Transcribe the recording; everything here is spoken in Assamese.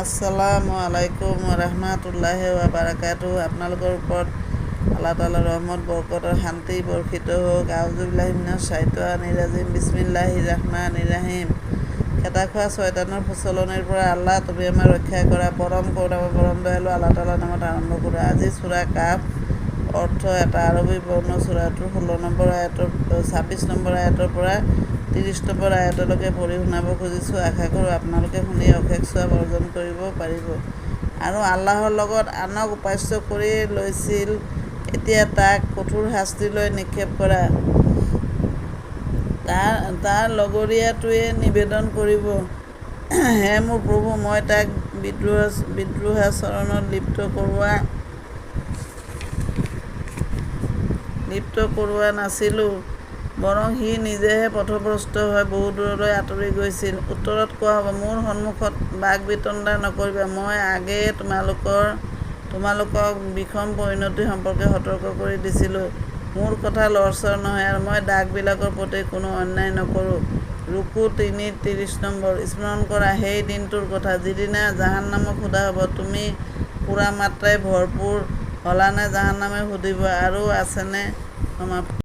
আসসালামু আলাইকুম ৰহমতুল্লাহি ওয়া বাৰাকাতুহু। আপোনালোকৰ ওপৰত আল্লাহ তাআলাৰ ৰহমত বৰকতৰ শান্তি বৰ্ষিত হওক। আউযুবিল্লাহি মিনাশ শাইতানিৰ ৰাজিম। বিসমিল্লাহিৰ ৰহমানিৰ ৰহিম। খেতা খোৱা শয়তানৰ প্ৰচলনিৰ পৰা আল্লাহ তুমি আমাৰ ৰক্ষা কৰা। পৰম কৰুণাময় পৰম দয়ালু আল্লাহ তাআলাৰ নামত আৰম্ভ কৰোঁ। আজি সূৰা কাফ অৰ্থ এটা আৰবী বৰ্ণ। সূৰাটোৰ 26 নম্বৰ আয়াতৰ পৰা 30 নম্বৰ আয়াতলৈকে পঢ়ি শুনাব খুজিছোঁ। আশা কৰোঁ আপোনালোকে শুনি অশেষ সওৱাব অৰ্জন কৰিব পাৰিব। আৰু আল্লাহৰ লগত আনক উপাস্য কৰি লৈছিল, এতিয়া তাক কঠোৰ শাস্তিলৈ নিক্ষেপ কৰা। তাৰ লগৰীয়াটোৱে নিবেদন কৰিব, হে মোৰ প্ৰভু, মই তাক বিদ্ৰোহাচৰণত লিপ্ত কৰোৱা নাছিলোঁ, বৰং সি নিজেহে পথভ্ৰষ্ট হৈ বহু দূৰলৈ আঁতৰি গৈছিল। উত্তৰত কোৱা হ'ব, মোৰ সন্মুখত বাক-বিতণ্ডা নকৰিবা। মই আগেয়ে তোমালোকক বিষম পৰিণতি সম্পৰ্কে সতৰ্ক কৰি দিছিলোঁ। মোৰ কথা লৰচৰ নহয়, আৰু মই দাগবিলাকৰ প্ৰতি কোনো অন্যায় নকৰোঁ। ৰুকু 30 নম্বৰ। স্মৰণ কৰা সেই দিনটোৰ কথা, যিদিনা জাহান্নামক সোধা হ'ব, তুমি পূৰা মাত্ৰাই ভৰপূৰ হ'লানে? জাহান্নামে সুধিব, আৰু আছেনে সমাপ্তি?